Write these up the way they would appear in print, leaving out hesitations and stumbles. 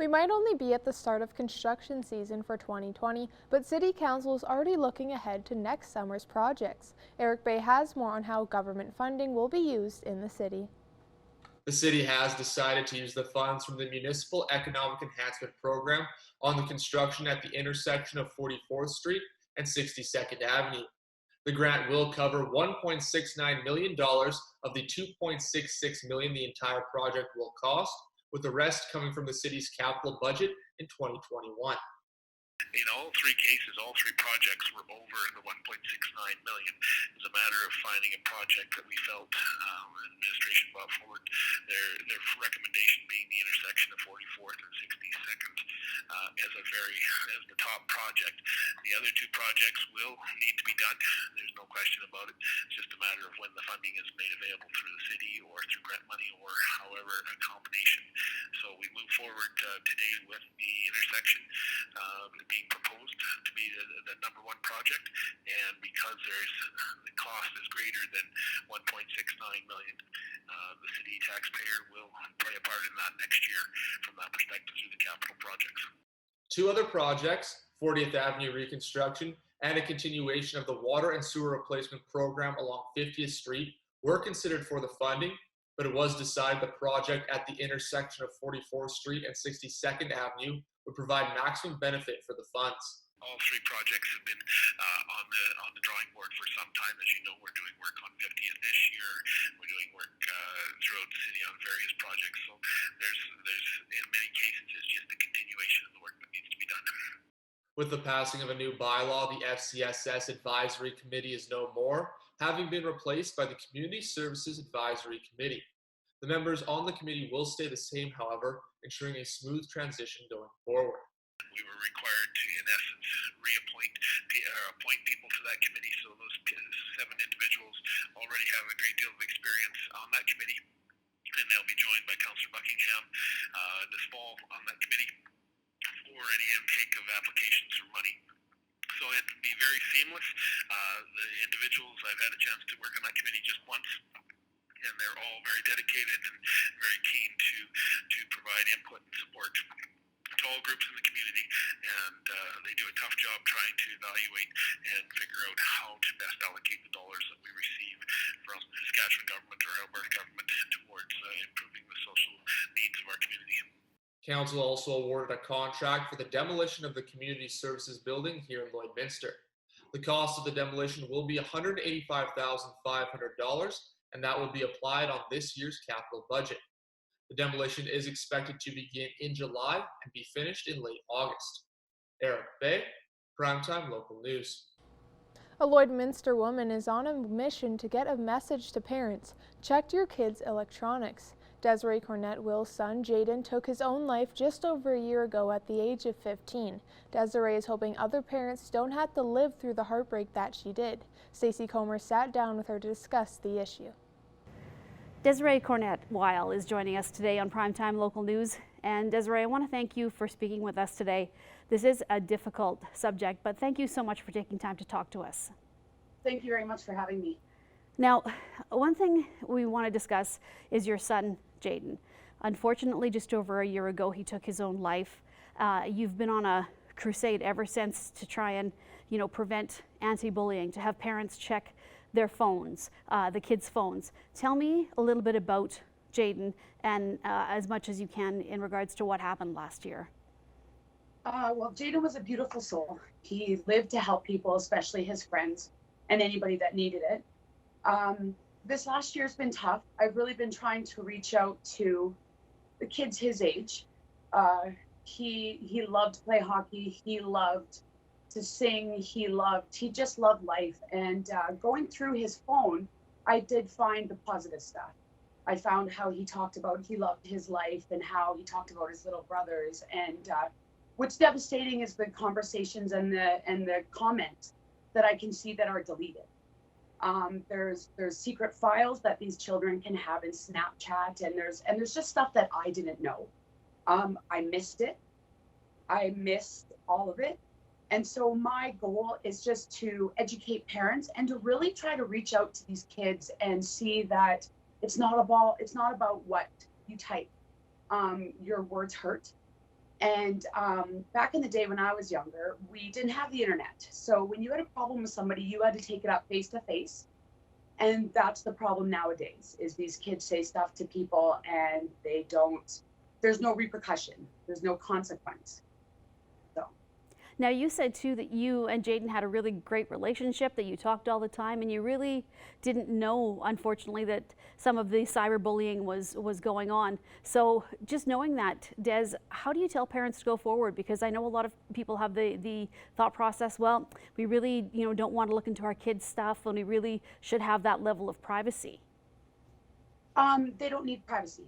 We might only be at the start of construction season for 2020, but City Council is already looking ahead to next summer's projects. Eric Bay has more on how government funding will be used in the city. The city has decided to use the funds from the Municipal Economic Enhancement Program on the construction at the intersection of 44th Street and 62nd Avenue. The grant will cover $1.69 million of the $2.66 million the entire project will cost, with the rest coming from the city's capital budget in 2021. In all three cases, all three projects were over the 1.69 million. It's a matter of finding a project that we felt administration brought forward. Their recommendation being the intersection of 44th and 62nd as the top project. The other two projects will need to be done. There's no question about it. It's just a matter of when the funding is made available through the city or through grant money or however a combination. So we move forward today with the intersection being proposed to be the number one project, and because the cost is greater than 1.69 million, the city taxpayer will play a part in that next year from that perspective through the capital projects. Two other projects, 40th Avenue reconstruction and a continuation of the water and sewer replacement program along 50th Street, were considered for the funding, but it was decided the project at the intersection of 44th Street and 62nd Avenue would provide maximum benefit for the funds. All three projects have been on the drawing board for some time. As you know, we're doing work on 50th this year. We're doing work throughout the city on various projects. So there's in many cases it's just a continuation of the work that needs to be done. With the passing of a new bylaw, the FCSS Advisory Committee is no more, having been replaced by the Community Services Advisory Committee. The members on the committee will stay the same, however, ensuring a smooth transition going forward. We were required to, in essence, appoint people to that committee. So those 7 individuals already have a great deal of experience on that committee, and they'll be joined by Councillor Buckingham this fall on that committee for any intake of applications for money. So it'll be very seamless. The individuals, I've had a chance to work on that committee just once, and they're all very dedicated and very keen to provide input and support to all groups in the community, and they do a tough job trying to evaluate and figure out how to best allocate the dollars that we receive from the Saskatchewan government or Alberta government towards improving the social needs of our community. Council also awarded a contract for the demolition of the Community Services Building here in Lloydminster. The cost of the demolition will be $185,500, and that will be applied on this year's capital budget. The demolition is expected to begin in July and be finished in late August. Eric Bay, Primetime Local News. A Lloydminster woman is on a mission to get a message to parents. Check your kids' electronics. Desiree Cornett Will's son, Jaden, took his own life just over a year ago at the age of 15. Desiree is hoping other parents don't have to live through the heartbreak that she did. Stacey Comer sat down with her to discuss the issue. Desiree Cornett Weil is joining us today on Primetime Local News. And Desiree, I want to thank you for speaking with us today. This is a difficult subject, but thank you so much for taking time to talk to us. Thank you very much for having me. Now, one thing we want to discuss is your son, Jaden. Unfortunately, just over a year ago, he took his own life. You've been on a crusade ever since to try and, prevent anti-bullying, to have parents check their phones, the kids' phones. Tell me a little bit about Jaden and as much as you can in regards to what happened last year. Well, Jaden was a beautiful soul. He lived to help people, especially his friends and anybody that needed it. This last year's been tough. I've really been trying to reach out to the kids his age. He loved to play hockey. He loved to sing. He just loved life. And going through his phone, I did find the positive stuff. I found how he talked about he loved his life and how he talked about his little brothers. And what's devastating is the conversations and the comments that I can see that are deleted. There's secret files that these children can have in Snapchat, and there's just stuff that I didn't know. I missed it. I missed all of it. And so my goal is just to educate parents and to really try to reach out to these kids and see that it's not about what you type. Your words hurt, And back in the day when I was younger, we didn't have the internet. So when you had a problem with somebody, you had to take it up face to face. And that's the problem nowadays, is these kids say stuff to people and there's no repercussion. There's no consequence. So. Now, you said too that you and Jaden had a really great relationship, that you talked all the time, and you really didn't know, unfortunately, that some of the cyberbullying was going on. So just knowing that, Des, how do you tell parents to go forward? Because I know a lot of people have the thought process, well, we really don't want to look into our kids' stuff, and we really should have that level of privacy. They don't need privacy.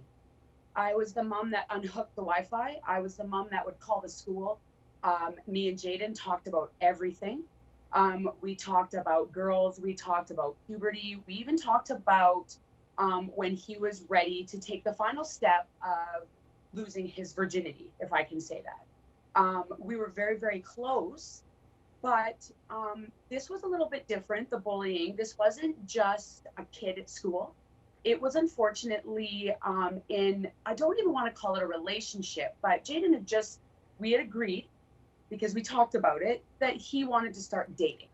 I was the mom that unhooked the Wi-Fi. I was the mom that would call the school. Me and Jaden talked about everything. We talked about girls. We talked about puberty. We even talked about when he was ready to take the final step of losing his virginity, if I can say that. We were very, very close, but this was a little bit different, the bullying. This wasn't just a kid at school. It was unfortunately I don't even want to call it a relationship, but Jaden we had agreed, because we talked about it, that he wanted to start dating.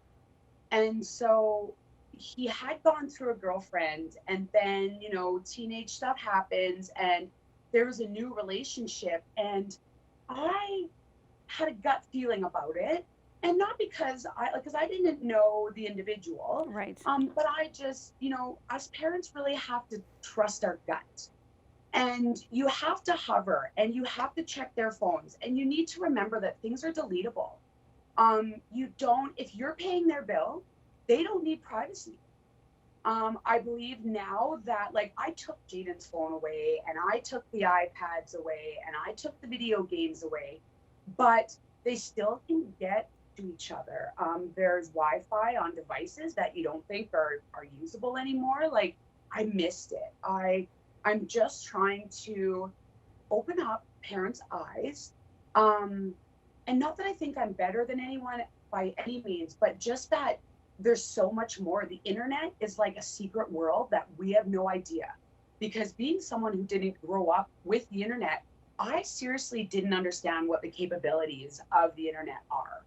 And so he had gone through a girlfriend, and then, teenage stuff happens, and there was a new relationship, and I had a gut feeling about it. And not because I didn't know the individual. Right. But I just, us parents really have to trust our gut. And you have to hover, and you have to check their phones, and you need to remember that things are deletable. If you're paying their bill, they don't need privacy. I believe now that, I took Jaden's phone away, and I took the iPads away, and I took the video games away, but they still can get to each other. There's Wi-Fi on devices that you don't think are usable anymore. I missed it. I'm just trying to open up parents' eyes. And not that I think I'm better than anyone by any means, but just that there's so much more. The internet is like a secret world that we have no idea. Because being someone who didn't grow up with the internet, I seriously didn't understand what the capabilities of the internet are.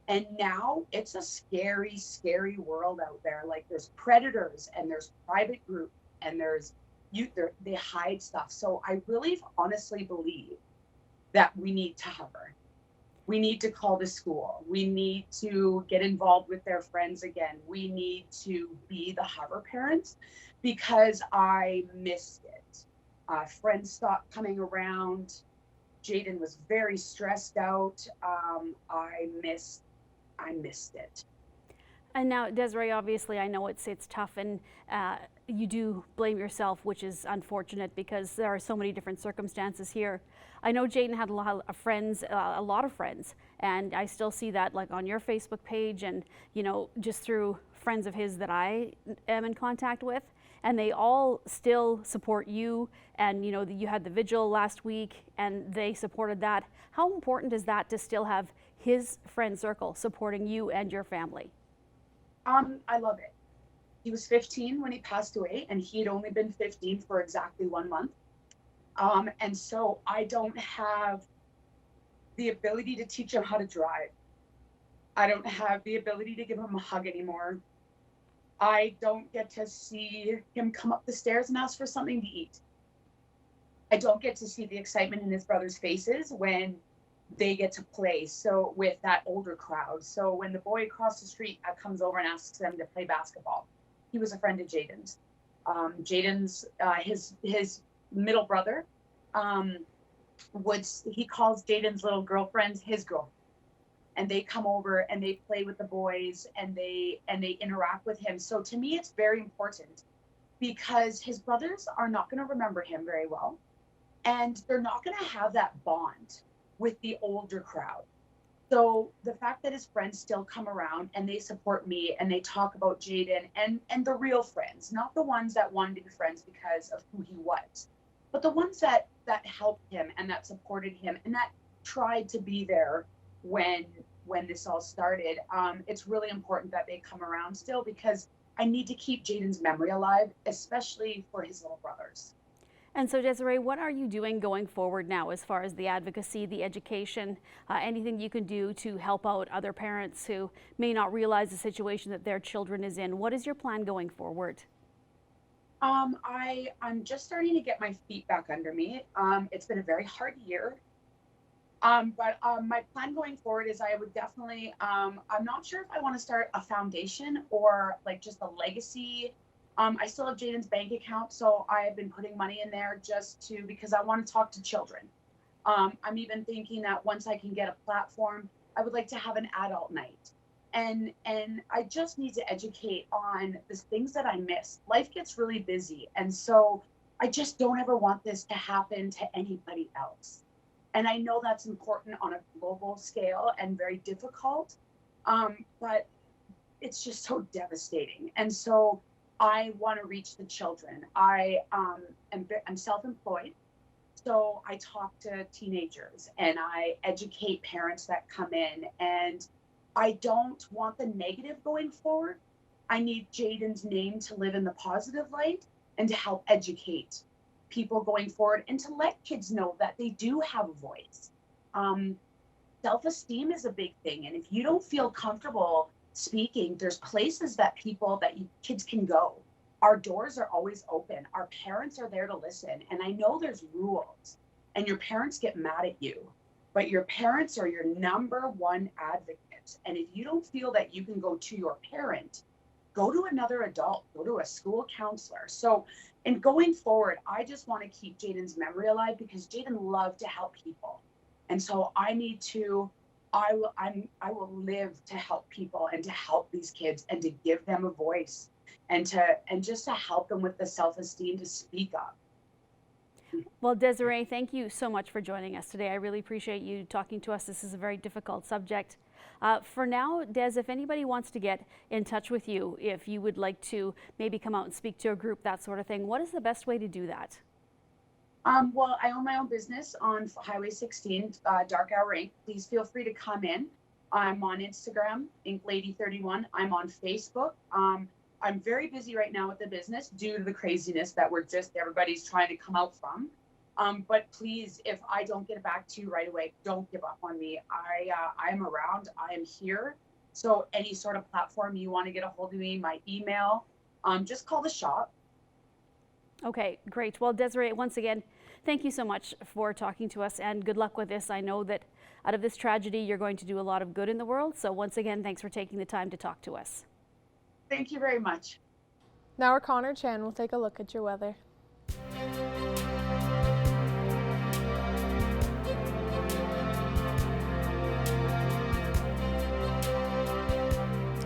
And now it's a scary, scary world out there. There's predators, and there's private groups, and they hide stuff. So I really honestly believe that we need to hover. We need to call the school. We need to get involved with their friends again. We need to be the hover parents, because I missed it. Friends stopped coming around. Jaden was very stressed out. I missed it. And now, Desiree, obviously, I know it's tough, and you do blame yourself, which is unfortunate because there are so many different circumstances here. I know Jaden had a lot of friends, and I still see that on your Facebook page, and just through friends of his that I am in contact with, and they all still support you. And you had the vigil last week, and they supported that. How important is that to still have his friend circle supporting you and your family? I love it. He was 15 when he passed away, and he had only been 15 for exactly 1 month. And so I don't have the ability to teach him how to drive. I don't have the ability to give him a hug anymore. I don't get to see him come up the stairs and ask for something to eat. I don't get to see the excitement in his brothers' faces when they get to play with that older crowd. So when the boy across the street comes over and asks them to play basketball, he was a friend of Jaden's. His middle brother, he calls Jaden's little girlfriends his girlfriend. And they come over and they play with the boys, and they interact with him. So to me, it's very important, because his brothers are not going to remember him very well, and they're not going to have that bond with the older crowd. So the fact that his friends still come around and they support me, and they talk about Jaden, and the real friends, not the ones that wanted to be friends because of who he was, but the ones that helped him and that supported him and that tried to be there when this all started. It's really important that they come around still, because I need to keep Jaden's memory alive, especially for his little brothers. And so, Desiree, what are you doing going forward now as far as the advocacy, the education, anything you can do to help out other parents who may not realize the situation that their children is in? What is your plan going forward? I'm just starting to get my feet back under me. It's been a very hard year. But my plan going forward is I would definitely, I'm not sure if I want to start a foundation or like just a legacy. I still have Jaden's bank account, so I have been putting money in there because I want to talk to children. I'm even thinking that once I can get a platform, I would like to have an adult night. And I just need to educate on the things that I miss. Life gets really busy. And so I just don't ever want this to happen to anybody else. And I know that's important on a global scale and very difficult, but it's just so devastating. And so I want to reach the children. I'm self-employed, so I talk to teenagers and I educate parents that come in, and I don't want the negative going forward. I need Jaden's name to live in the positive light and to help educate people going forward and to let kids know that they do have a voice. Self-esteem is a big thing, and if you don't feel comfortable speaking, there's places that kids can go. Our doors are always open. Our parents are there to listen, and I know there's rules, and your parents get mad at you, but your parents are your number one advocate. And if you don't feel that you can go to your parent, go to another adult, go to a school counselor. So in going forward, I just want to keep Jaden's memory alive because Jaden loved to help people. And so I will live to help people and to help these kids and to give them a voice and just to help them with the self-esteem to speak up. Well, Desiree, thank you so much for joining us today. I really appreciate you talking to us. This is a very difficult subject. For now, Des, if anybody wants to get in touch with you, if you would like to maybe come out and speak to a group, that sort of thing, what is the best way to do that? Well, I own my own business on Highway 16, Dark Hour Inc. Please feel free to come in. I'm on Instagram, InkLady31. I'm on Facebook. I'm very busy right now with the business due to the craziness that everybody's trying to come out from. But please, if I don't get back to you right away, don't give up on me. I am around. I am here. So any sort of platform you want to get a hold of me, my email, just call the shop. Okay, great. Well, Desiree, once again, thank you so much for talking to us, and good luck with this. I know that out of this tragedy, you're going to do a lot of good in the world. So once again, thanks for taking the time to talk to us. Thank you very much. Now our Connor Chan will take a look at your weather.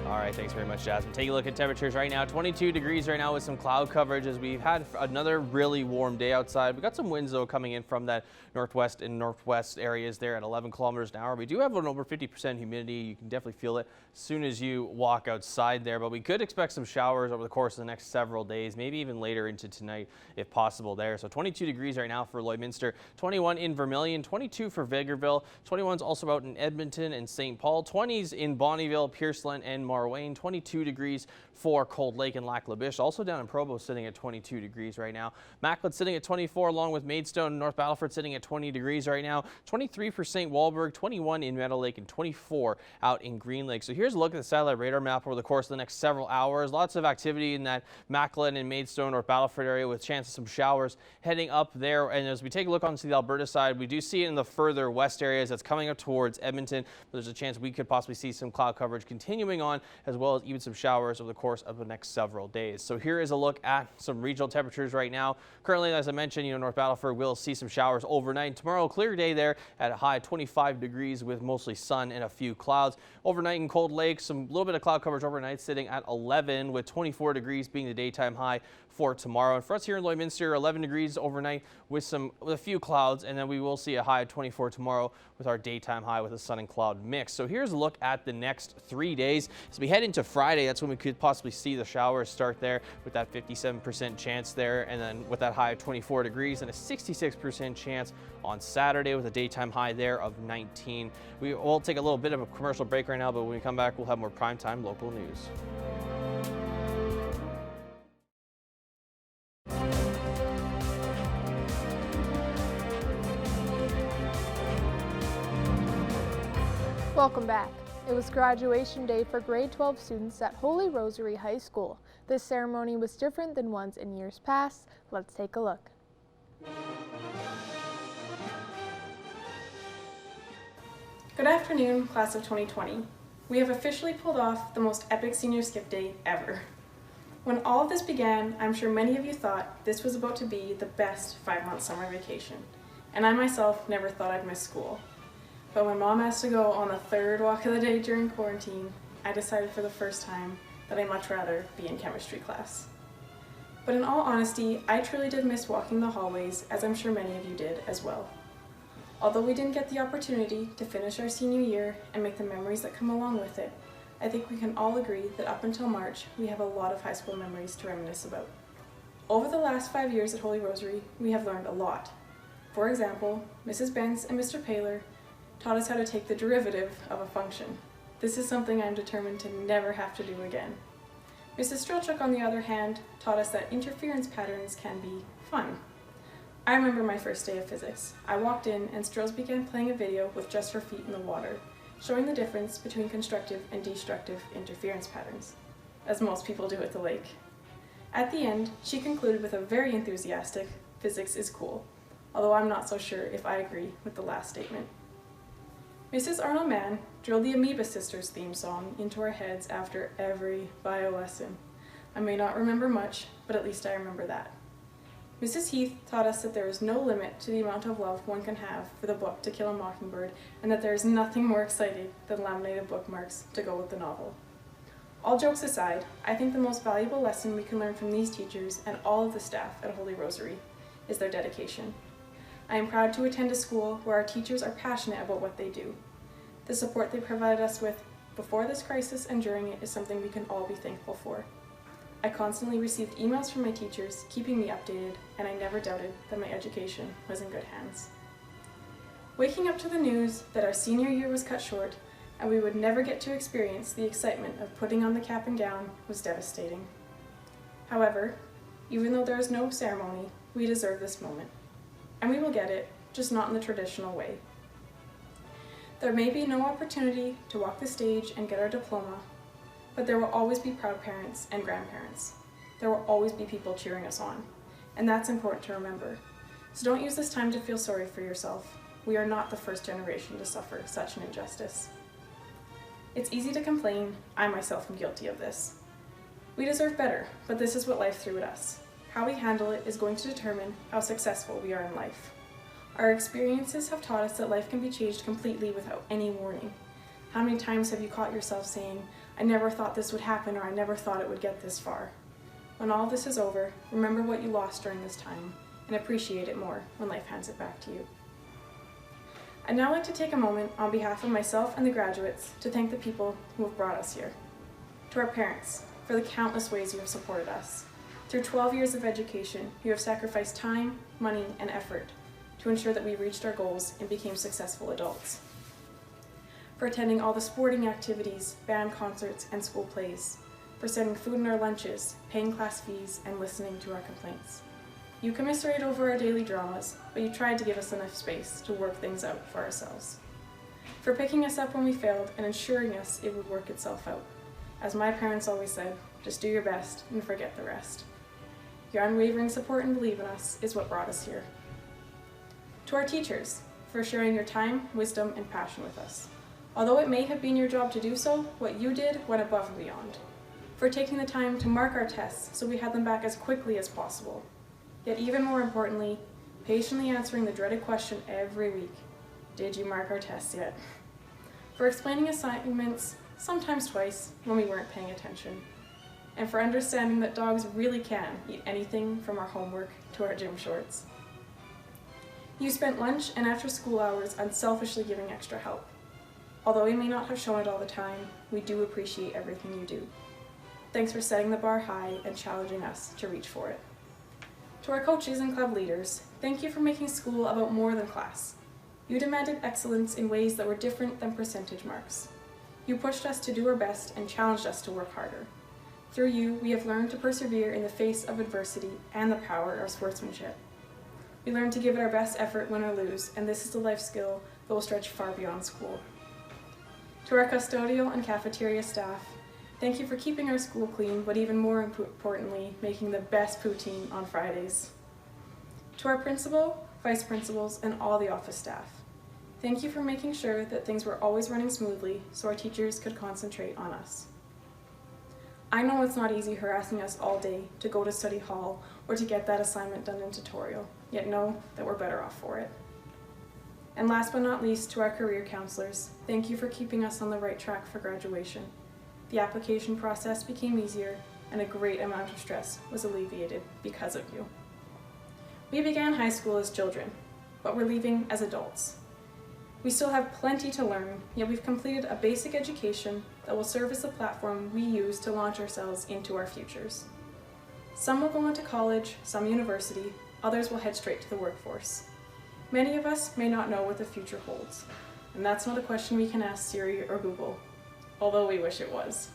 All right, thanks very much, Jasmine. Take a look at temperatures right now. 22 degrees right now with some cloud coverage as we've had another really warm day outside. We got some winds, though, coming in from that northwest and northwest areas there at 11 kilometers an hour. We do have an over 50% humidity. You can definitely feel it as soon as you walk outside there. But we could expect some showers over the course of the next several days, maybe even later into tonight if possible there. So 22 degrees right now for Lloydminster, 21 in Vermilion, 22 for Vegreville, 21's also out in Edmonton and St. Paul, 20s in Bonnyville, Pierceland, and Marwayne. 22 degrees for Cold Lake and Lac La Biche. Also down in Provo sitting at 22 degrees right now. Macleod sitting at 24 along with Maidstone and North Battleford sitting at 20 degrees right now. 23 for St. Walburg, 21 in Meadow Lake, and 24 out in Green Lake. So here's a look at the satellite radar map over the course of the next several hours. Lots of activity in that Macleod and Maidstone, North Battleford area with chance of some showers heading up there. And as we take a look onto the Alberta side, we do see it in the further west areas that's coming up towards Edmonton. But there's a chance we could possibly see some cloud coverage continuing on, as well as even some showers over the course of the next several days. So here is a look at some regional temperatures right now. Currently, as I mentioned, North Battleford will see some showers overnight. Tomorrow, clear day there at a high 25 degrees with mostly sun and a few clouds. Overnight in Cold Lake, some little bit of cloud coverage overnight sitting at 11 with 24 degrees being the daytime high for tomorrow. And for us here in Lloydminster, 11 degrees overnight with a few clouds, and then we will see a high of 24 tomorrow with our daytime high with a sun and cloud mix. So here's a look at the next 3 days. As we head into Friday, that's when we could possibly see the showers start there with that 57% chance there, and then with that high of 24 degrees and a 66% chance on Saturday with a daytime high there of 19. We will take a little bit of a commercial break right now, but when we come back, we'll have more primetime local news. Welcome back. It was graduation day for grade 12 students at Holy Rosary High School. This ceremony was different than ones in years past. Let's take a look. Good afternoon, class of 2020. We have officially pulled off the most epic senior skip day ever. When all of this began, I'm sure many of you thought this was about to be the best 5-month summer vacation, and I myself never thought I'd miss school. But when Mom asked to go on the third walk of the day during quarantine, I decided for the first time that I'd much rather be in chemistry class. But in all honesty, I truly did miss walking the hallways, as I'm sure many of you did as well. Although we didn't get the opportunity to finish our senior year and make the memories that come along with it, I think we can all agree that up until March, we have a lot of high school memories to reminisce about. Over the last 5 years at Holy Rosary, we have learned a lot. For example, Mrs. Bentz and Mr. Paler taught us how to take the derivative of a function. This is something I'm determined to never have to do again. Mrs. Strelchuk, on the other hand, taught us that interference patterns can be fun. I remember my first day of physics. I walked in and Strelz began playing a video with just her feet in the water, showing the difference between constructive and destructive interference patterns, as most people do at the lake. At the end, she concluded with a very enthusiastic, "Physics is cool," although I'm not so sure if I agree with the last statement. Mrs. Arnold Mann drilled the Amoeba Sisters theme song into our heads after every bio lesson. I may not remember much, but at least I remember that. Mrs. Heath taught us that there is no limit to the amount of love one can have for the book To Kill a Mockingbird, and that there is nothing more exciting than laminated bookmarks to go with the novel. All jokes aside, I think the most valuable lesson we can learn from these teachers and all of the staff at Holy Rosary is their dedication. I am proud to attend a school where our teachers are passionate about what they do. The support they provided us with before this crisis and during it is something we can all be thankful for. I constantly received emails from my teachers keeping me updated, and I never doubted that my education was in good hands. Waking up to the news that our senior year was cut short and we would never get to experience the excitement of putting on the cap and gown was devastating. However, even though there is no ceremony, we deserve this moment. And we will get it, just not in the traditional way. There may be no opportunity to walk the stage and get our diploma, but there will always be proud parents and grandparents. There will always be people cheering us on, and that's important to remember. So don't use this time to feel sorry for yourself. We are not the first generation to suffer such an injustice. It's easy to complain. I myself am guilty of this. We deserve better, but this is what life threw at us. How we handle it is going to determine how successful we are in life. Our experiences have taught us that life can be changed completely without any warning. How many times have you caught yourself saying, "I never thought this would happen," or "I never thought it would get this far"? When all this is over, remember what you lost during this time and appreciate it more when life hands it back to you. I'd now like to take a moment on behalf of myself and the graduates to thank the people who have brought us here. To our parents, for the countless ways you have supported us. Through 12 years of education, you have sacrificed time, money, and effort to ensure that we reached our goals and became successful adults. For attending all the sporting activities, band concerts, and school plays. For sending food in our lunches, paying class fees, and listening to our complaints. You commiserate over our daily dramas, but you tried to give us enough space to work things out for ourselves. For picking us up when we failed and ensuring us it would work itself out. As my parents always said, just do your best and forget the rest. Your unwavering support and belief in us is what brought us here. To our teachers, for sharing your time, wisdom, and passion with us. Although it may have been your job to do so, what you did went above and beyond. For taking the time to mark our tests so we had them back as quickly as possible. Yet even more importantly, patiently answering the dreaded question every week, did you mark our tests yet? For explaining assignments, sometimes twice, when we weren't paying attention. And for understanding that dogs really can eat anything from our homework to our gym shorts. You spent lunch and after school hours unselfishly giving extra help. Although we may not have shown it all the time, we do appreciate everything you do. Thanks for setting the bar high and challenging us to reach for it. To our coaches and club leaders, thank you for making school about more than class. You demanded excellence in ways that were different than percentage marks. You pushed us to do our best and challenged us to work harder. Through you, we have learned to persevere in the face of adversity and the power of sportsmanship. We learn to give it our best effort, win or lose, and this is a life skill that will stretch far beyond school. To our custodial and cafeteria staff, thank you for keeping our school clean, but even more importantly, making the best poutine on Fridays. To our principal, vice principals, and all the office staff, thank you for making sure that things were always running smoothly so our teachers could concentrate on us. I know it's not easy harassing us all day to go to study hall or to get that assignment done in tutorial, yet know that we're better off for it. And last but not least, to our career counselors, thank you for keeping us on the right track for graduation. The application process became easier and a great amount of stress was alleviated because of you. We began high school as children, but we're leaving as adults. We still have plenty to learn, yet we've completed a basic education that will serve as the platform we use to launch ourselves into our futures. Some will go on to college, some university, others will head straight to the workforce. Many of us may not know what the future holds, and that's not a question we can ask Siri or Google, although we wish it was.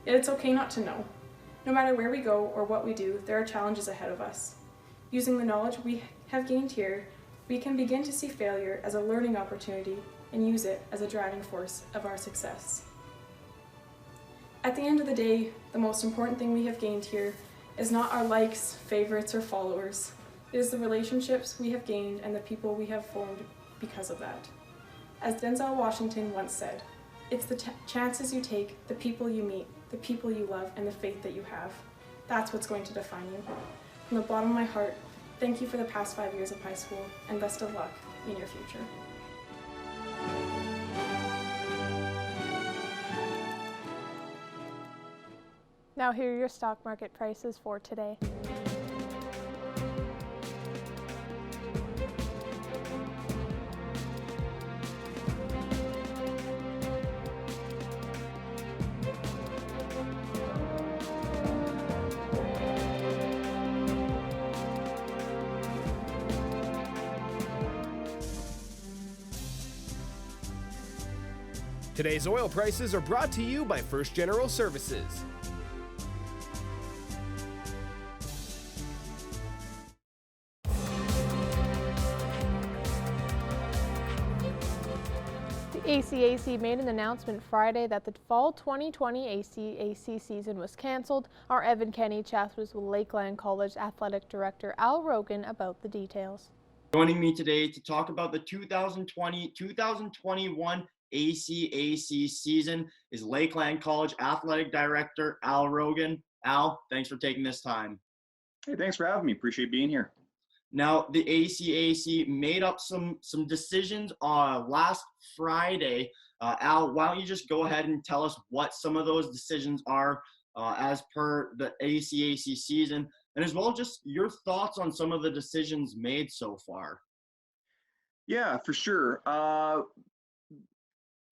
Yet it's okay not to know. No matter where we go or what we do, there are challenges ahead of us. Using the knowledge we have gained here, we can begin to see failure as a learning opportunity and use it as a driving force of our success. At the end of the day, the most important thing we have gained here is not our likes, favorites, or followers. It is the relationships we have gained and the people we have formed because of that. As Denzel Washington once said, it's the chances you take, the people you meet, the people you love, and the faith that you have. That's what's going to define you. From the bottom of my heart, thank you for the past 5 years of high school, and best of luck in your future. Now here are your stock market prices for today. Today's oil prices are brought to you by First General Services. The ACAC made an announcement Friday that the fall 2020 ACAC season was canceled. Our Evan Kenny chats with Lakeland College Athletic Director Al Rogan about the details. Joining me today to talk about the 2020-2021 ACAC season is Lakeland College Athletic Director Al Rogan. Al, thanks for taking this time. Hey, thanks for having me. Appreciate being here. Now, the ACAC made up some decisions last Friday. Al, why don't you just go ahead and tell us what some of those decisions are as per the ACAC season, and as well just your thoughts on some of the decisions made so far. Yeah, for sure.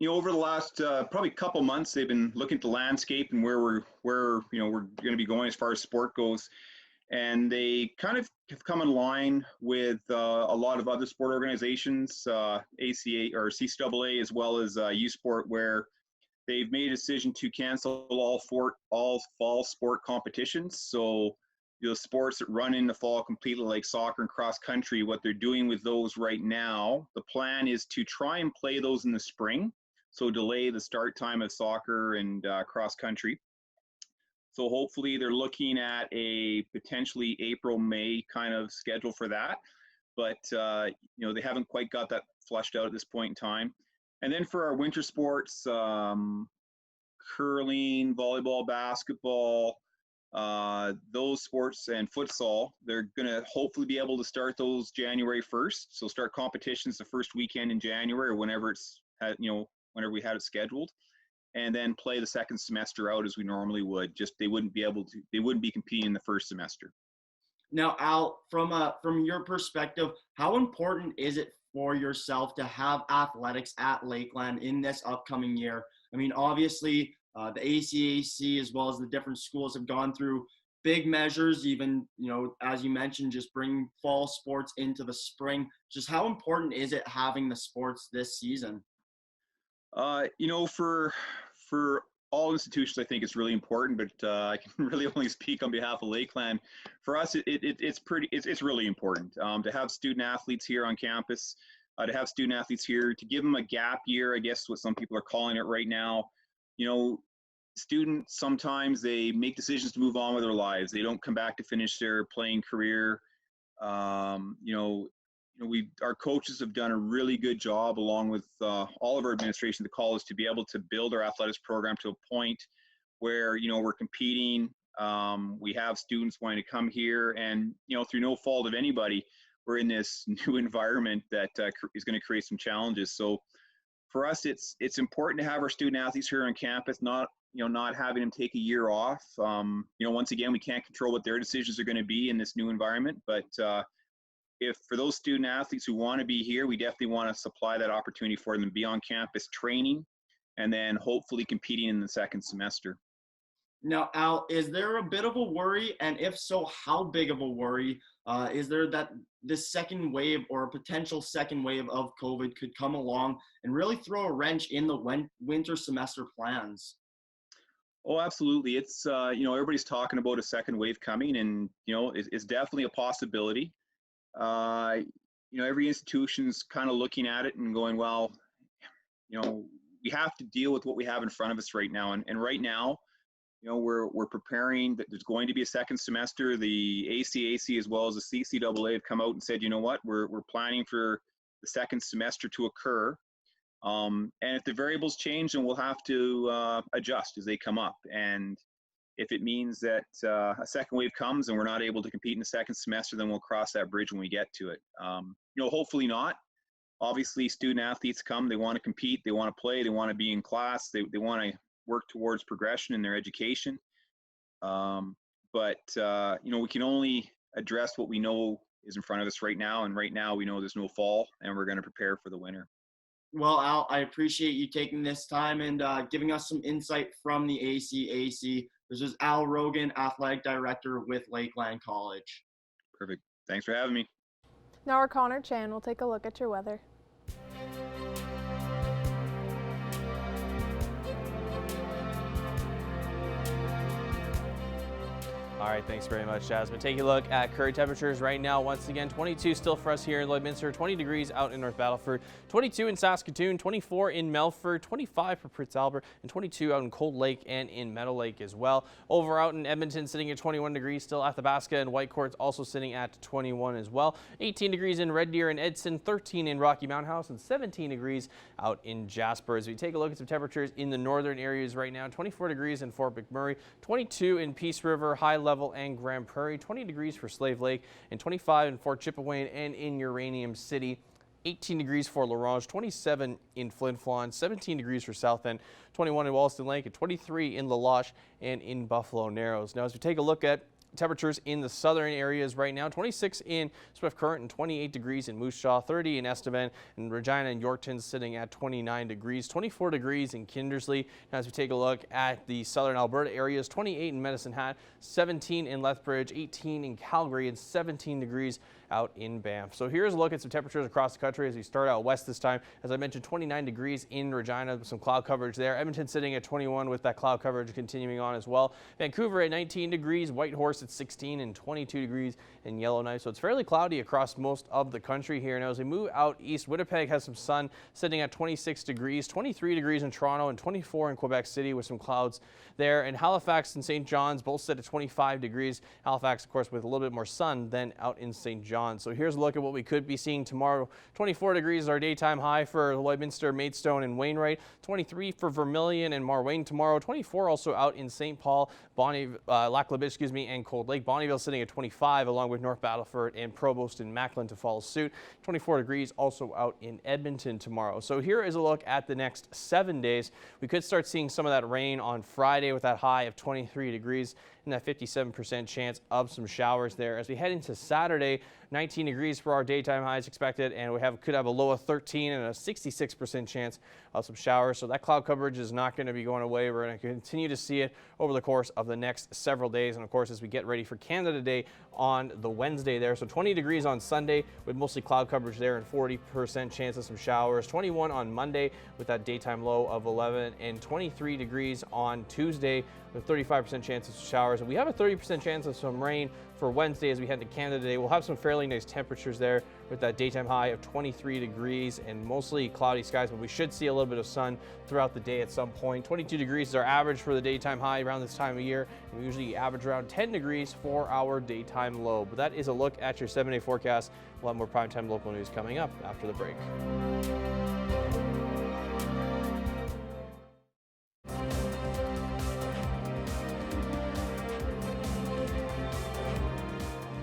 Over the last probably couple months, they've been looking at the landscape and where we're going to be going as far as sport goes, and they kind of have come in line with a lot of other sport organizations, ACA or CCAA, as well as U Sport, where they've made a decision to cancel all fall sport competitions. So the sports that run in the fall completely, like soccer and cross country, what they're doing with those right now, the plan is to try and play those in the spring. So delay the start time of soccer and cross country. So hopefully they're looking at a potentially April, May kind of schedule for that. But, they haven't quite got that flushed out at this point in time. And then for our winter sports, curling, volleyball, basketball, those sports and futsal, they're going to hopefully be able to start those January 1st. So start competitions the first weekend in January or whenever whenever we had it scheduled, and then play the second semester out as we normally would. Just they wouldn't be competing in the first semester. Now, Al, from your perspective, how important is it for yourself to have athletics at Lakeland in this upcoming year? I mean, obviously, the ACAC as well as the different schools have gone through big measures, even, as you mentioned, just bringing fall sports into the spring. Just how important is it having the sports this season? For all institutions, I think it's really important, but I can really only speak on behalf of Lakeland. For us, it's really important to have student athletes here on campus. to have student athletes here, to give them a gap year, I guess what some people are calling it right now. You know, students, sometimes they make decisions to move on with their lives. They don't come back to finish their playing career. Our coaches have done a really good job, along with all of our administration at the college, to be able to build our athletics program to a point where, we're competing. We have students wanting to come here, and, through no fault of anybody, we're in this new environment that is going to create some challenges. So for us, it's important to have our student athletes here on campus, not having them take a year off. Once again, we can't control what their decisions are going to be in this new environment, but if for those student athletes who want to be here, we definitely want to supply that opportunity for them to be on campus training and then hopefully competing in the second semester. Now, Al, is there a bit of a worry? And if so, how big of a worry is there that this second wave or a potential second wave of COVID could come along and really throw a wrench in the winter semester plans? Oh, absolutely. It's, everybody's talking about a second wave coming, and, it's definitely a possibility. Every institution's kind of looking at it and going, well, we have to deal with what we have in front of us right now. And right now, we're preparing that there's going to be a second semester. The ACAC as well as the CCAA have come out and said, you know what, we're planning for the second semester to occur. And if the variables change, then we'll have to adjust as they come up. And if it means that a second wave comes and we're not able to compete in the second semester, then we'll cross that bridge when we get to it. Hopefully not. Obviously, student athletes come, they want to compete, they want to play, they want to be in class, they want to work towards progression in their education. But we can only address what we know is in front of us right now. And right now we know there's no fall, and we're going to prepare for the winter. Well, Al, I appreciate you taking this time and giving us some insight from the ACAC. This is Al Rogan, Athletic Director with Lakeland College. Perfect. Thanks for having me. Now our Connor Chan will take a look at your weather. All right, thanks very much, Jasmine. Taking a look at current temperatures right now. Once again, 22 still for us here in Lloydminster, 20 degrees out in North Battleford, 22 in Saskatoon, 24 in Melfort, 25 for Prince Albert, and 22 out in Cold Lake and in Meadow Lake as well. Over out in Edmonton, sitting at 21 degrees, still Athabasca and Whitecourt's also sitting at 21 as well. 18 degrees in Red Deer and Edson, 13 in Rocky Mountain House, and 17 degrees out in Jasper. As we take a look at some temperatures in the northern areas right now, 24 degrees in Fort McMurray, 22 in Peace River, High Level and Grand Prairie, 20 degrees for Slave Lake, and 25 in Fort Chipewyan and in Uranium City. 18 degrees for La Ronge, 27 in Flin Flon, 17 degrees for South End, 21 in Wollaston Lake, and 23 in La Loche and in Buffalo Narrows. Now, as we take a look at temperatures in the southern areas right now, 26 in Swift Current and 28 degrees in Moose Jaw, 30 in Estevan, and Regina and Yorkton sitting at 29 degrees, 24 degrees in Kindersley. Now, as we take a look at the southern Alberta areas, 28 in Medicine Hat, 17 in Lethbridge, 18 in Calgary, and 17 degrees out in Banff. So here's a look at some temperatures across the country as we start out west this time. As I mentioned, 29 degrees in Regina with some cloud coverage there. Edmonton sitting at 21 with that cloud coverage continuing on as well. Vancouver at 19 degrees, Whitehorse at 16 and 22 degrees in Yellowknife. So it's fairly cloudy across most of the country here. Now as we move out east, Winnipeg has some sun sitting at 26 degrees, 23 degrees in Toronto and 24 in Quebec City with some clouds there. And Halifax and St. John's both sit at 25 degrees. Halifax, of course, with a little bit more sun than out in St. John's. So here's a look at what we could be seeing tomorrow. 24 degrees is our daytime high for Lloydminster, Maidstone, and Wainwright. 23 for Vermilion and Marwayne tomorrow. 24 also out in St. Paul, Lac La Biche, and Cold Lake. Bonnyville sitting at 25, along with North Battleford and Provost and Macklin to follow suit. 24 degrees also out in Edmonton tomorrow. So here is a look at the next 7 days. We could start seeing some of that rain on Friday with that high of 23 degrees and that 57% chance of some showers there. As we head into Saturday, 19 degrees for our daytime highs expected, and we could have a low of 13 and a 66% chance of some showers. So that cloud coverage is not going to be going away. We're going to continue to see it over the course of the next several days. And of course, as we get ready for Canada Day on the Wednesday there. So 20 degrees on Sunday with mostly cloud coverage there and 40% chance of some showers. 21 on Monday with that daytime low of 11 and 23 degrees on Tuesday with 35% chance of showers. And we have a 30% chance of some rain for Wednesday as we head to Canada Day. We'll have some fairly nice temperatures there with that daytime high of 23 degrees and mostly cloudy skies, but we should see a little bit of sun throughout the day at some point. 22 degrees is our average for the daytime high around this time of year. We usually average around 10 degrees for our daytime low. But that is a look at your 7-day forecast. We'll have more primetime local news coming up after the break.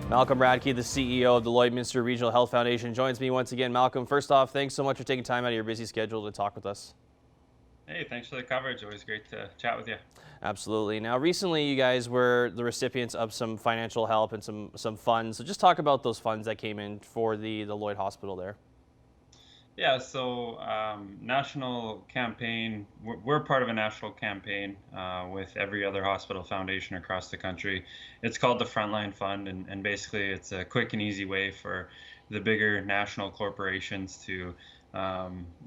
Malcolm Radke, the CEO of the Lloydminster Regional Health Foundation, joins me once again. Malcolm, first off, thanks so much for taking time out of your busy schedule to talk with us. Hey, thanks for the coverage. Always great to chat with you. Absolutely. Now, recently you guys were the recipients of some financial help and some funds. So just talk about those funds that came in for the Lloyd Hospital there. Yeah, so national campaign, we're part of a national campaign with every other hospital foundation across the country. It's called the Frontline Fund, and basically it's a quick and easy way for the bigger national corporations to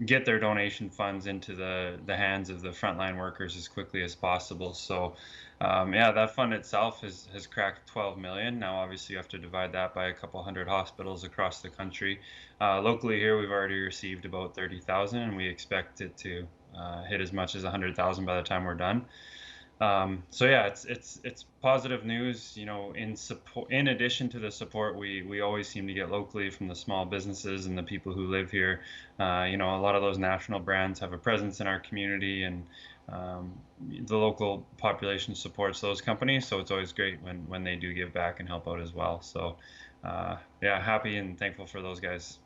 get their donation funds into the hands of the frontline workers as quickly as possible. So yeah, that fund itself has cracked 12 million. Now, obviously, you have to divide that by a couple hundred hospitals across the country. Locally here, we've already received about 30,000, and we expect it to hit as much as 100,000 by the time we're done. So yeah, it's positive news. You know, in addition to the support we always seem to get locally from the small businesses and the people who live here. You know, a lot of those national brands have a presence in our community, and the local population supports those companies. So it's always great when they do give back and help out as well. So yeah, happy and thankful for those guys.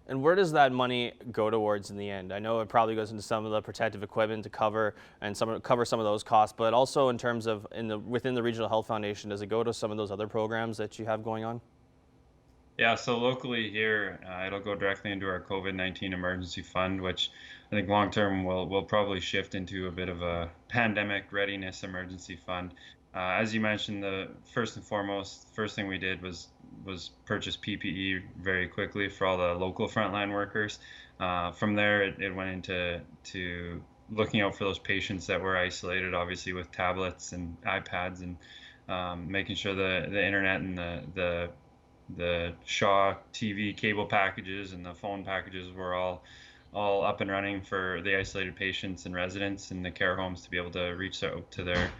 And where does that money go towards in the end? I know it probably goes into some of the protective equipment to cover some of those costs, but also in terms of within the Regional Health Foundation, does it go to some of those other programs that you have going on? Yeah, so locally here, it'll go directly into our COVID-19 emergency fund, which I think long-term will probably shift into a bit of a pandemic readiness emergency fund. As you mentioned, the first thing we did was purchase PPE very quickly for all the local frontline workers. From there, it went into looking out for those patients that were isolated, obviously with tablets and iPads, and making sure the internet and the Shaw TV cable packages and the phone packages were all up and running for the isolated patients and residents in the care homes to be able to reach out to their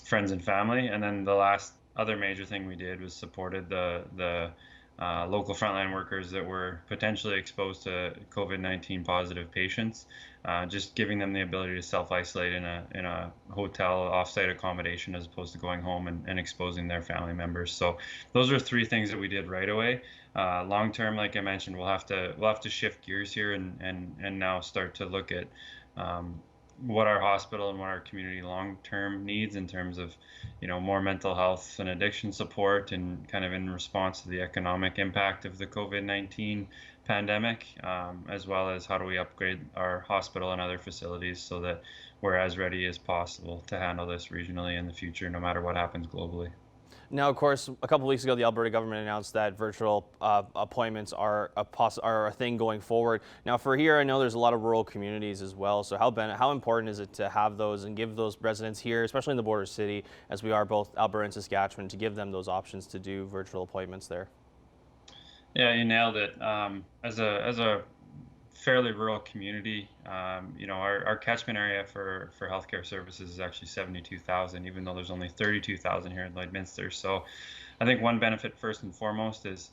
friends and family. And then the last other major thing we did was supported the local frontline workers that were potentially exposed to COVID-19 positive patients, just giving them the ability to self-isolate in a hotel offsite accommodation as opposed to going home and exposing their family members. So those are three things that we did right away. Long term, like I mentioned, we'll have to shift gears here and now start to look at what our hospital and what our community long-term needs in terms of, you know, more mental health and addiction support, and kind of in response to the economic impact of the COVID-19 pandemic, as well as how do we upgrade our hospital and other facilities so that we're as ready as possible to handle this regionally in the future, no matter what happens globally. Now, of course, a couple of weeks ago, the Alberta government announced that virtual appointments are a thing going forward. Now, for here, I know there's a lot of rural communities as well. So how important is it to have those and give those residents here, especially in the border city, as we are both Alberta and Saskatchewan, to give them those options to do virtual appointments there? Yeah, you nailed it. As a fairly rural community, you know, our catchment area for healthcare services is actually 72,000, even though there's only 32,000 here in Lloydminster. So I think one benefit first and foremost is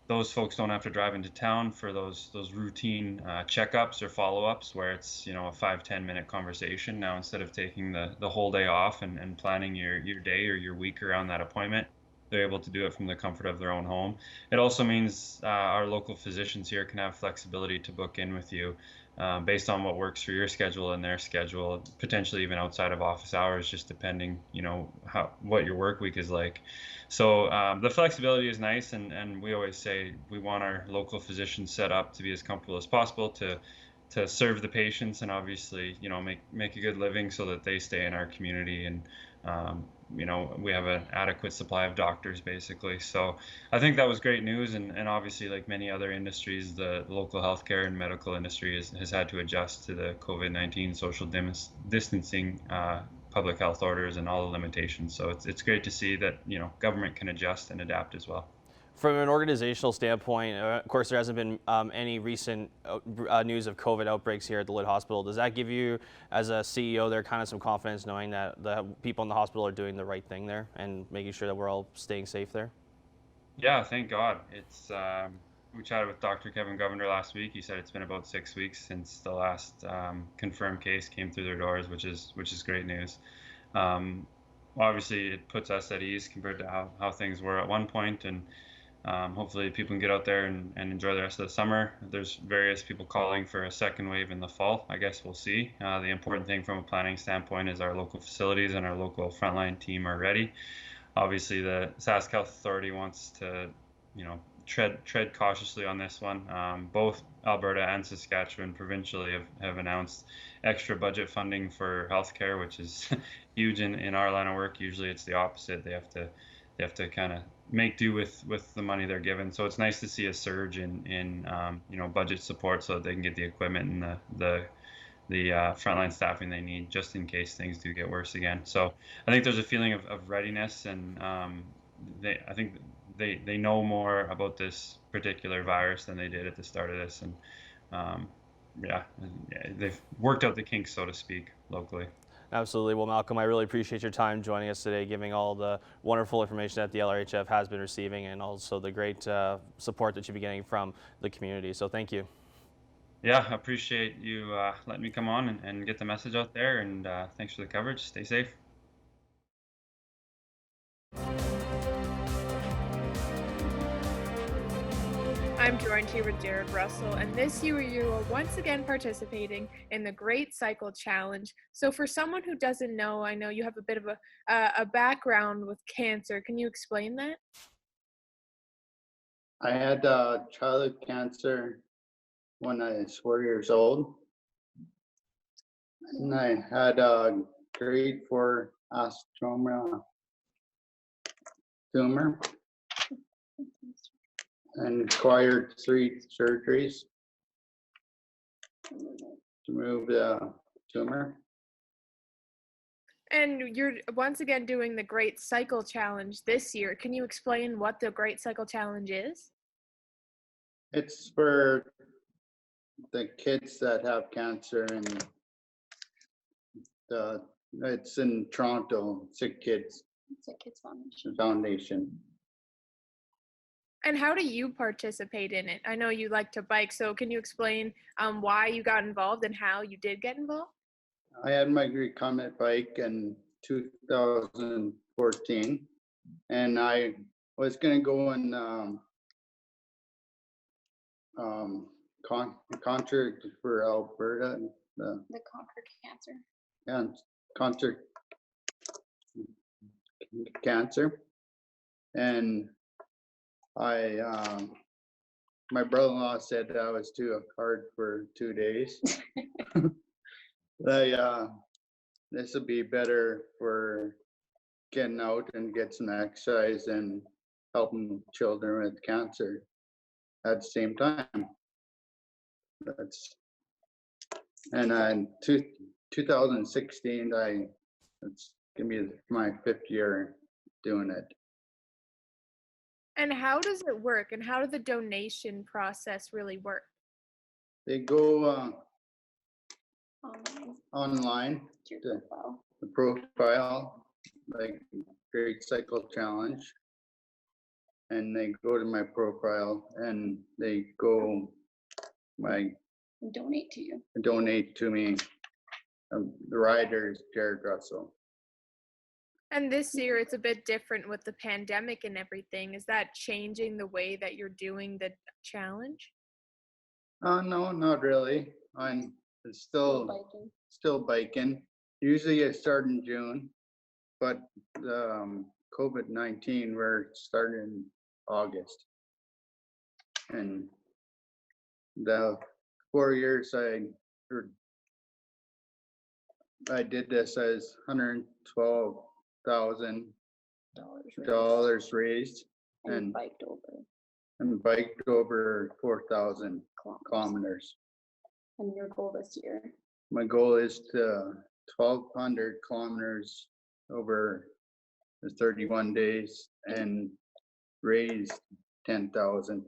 those folks don't have to drive into town for those routine checkups or follow-ups where it's, you know, a 5-10 minute conversation. Now, instead of taking the whole day off and planning your day or your week around that appointment, they're able to do it from the comfort of their own home. It also means our local physicians here can have flexibility to book in with you based on what works for your schedule and their schedule, potentially even outside of office hours, just depending, you know, what your work week is like. So the flexibility is nice, and we always say we want our local physicians set up to be as comfortable as possible to serve the patients and obviously, you know, make a good living so that they stay in our community, and you know, we have an adequate supply of doctors basically. So I think that was great news, and obviously, like many other industries, the local healthcare and medical industry has had to adjust to the COVID-19 social distancing public health orders and all the limitations. So it's great to see that, you know, government can adjust and adapt as well. From an organizational standpoint, of course, there hasn't been any recent news of COVID outbreaks here at the Lid Hospital. Does that give you, as a CEO, there kind of some confidence knowing that the people in the hospital are doing the right thing there and making sure that we're all staying safe there? Yeah, thank God. It's we chatted with Dr. Kevin Governor last week. He said it's been about 6 weeks since the last confirmed case came through their doors, which is great news. Obviously, it puts us at ease compared to how things were at one point, and hopefully people can get out there and enjoy the rest of the summer. There's various people calling for a second wave in the fall. I guess we'll see. The important thing from a planning standpoint is our local facilities and our local frontline team are ready. Obviously, the Sask Health Authority wants to, you know, tread cautiously on this one. Both Alberta and Saskatchewan provincially have announced extra budget funding for healthcare, which is huge in our line of work. Usually it's the opposite. They have to kind of make do with the money they're given. So it's nice to see a surge in you know, budget support so that they can get the equipment and the frontline staffing they need just in case things do get worse again. So I think there's a feeling of readiness, and I think they know more about this particular virus than they did at the start of this, and yeah, they've worked out the kinks, so to speak, locally. Absolutely. Well, Malcolm, I really appreciate your time joining us today, giving all the wonderful information that the LRHF has been receiving and also the great support that you've been getting from the community. So thank you. Yeah, I appreciate you letting me come on and get the message out there, and thanks for the coverage. Stay safe. I'm joined here with Jared Russell, and this year you are once again participating in the Great Cycle Challenge. So for someone who doesn't know, I know you have a bit of a background with cancer. Can you explain that? I had childhood cancer when I was 4 years old, and I had a grade 4 osteoma tumor and required 3 surgeries to remove the tumor. And you're once again doing the Great Cycle Challenge this year. Can you explain what the Great Cycle Challenge is? It's for the kids that have cancer, and it's in Toronto, Sick Kids Foundation. And how do you participate in it? I know you like to bike, so can you explain why you got involved and how you did get involved? I had my Great Comet bike in 2014, and I was going to go in concert for Alberta, the Conquer Cancer. and concert cancer, and I my brother-in-law said that I was too hard for 2 days. This would be better for getting out and get some exercise and helping children with cancer at the same time. And in 2016, it's gonna be my 5th year doing it. And how does it work? And how does the donation process really work? They go Online. online, the profile, like Great Cycle Challenge, and they go to my profile and they go Donate to you. donate to me. The rider is Jared Russell. And this year it's a bit different with the pandemic and everything. Is that changing the way that you're doing the challenge? No, not really. I'm still biking. Usually I start in June, but COVID-19, we're starting in August. And the 4 years I did this as $112,000 raised, and biked over 4,000 kilometers. And your goal this year? My goal is to 1,200 kilometers over the 31 days and raised 10,000.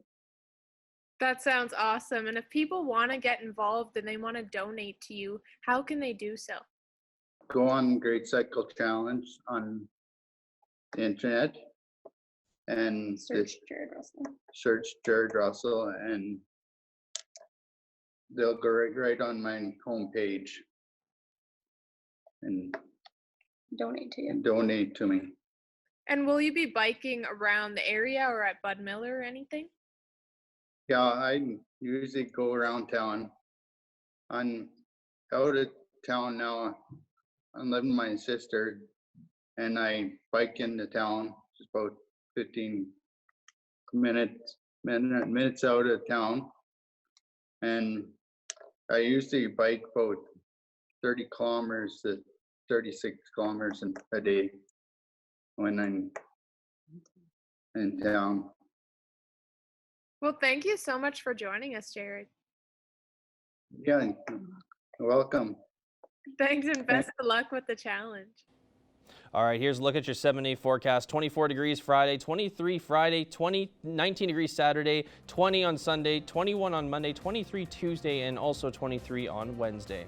That sounds awesome. And if people want to get involved and they want to donate to you, how can they do so? Go on Great Cycle Challenge on the internet and Search Jared Russell. Search Jared Russell, and they'll go right on my homepage and Donate to you. donate to me. And will you be biking around the area or at Bud Miller or anything? Yeah, I usually go around town. I'm out of town now. I'm living with my sister, and I bike into town. It's about 15 minutes out of town, and I usually bike about 30 kilometers to 36 kilometers a day when I'm in town. Well, thank you so much for joining us, Jared. Yeah, welcome. Thanks and best of luck with the challenge. All right, here's a look at your 7-day forecast. 24 degrees Friday, 23 Friday, 19 degrees Saturday, 20 on Sunday, 21 on Monday, 23 Tuesday, and also 23 on Wednesday.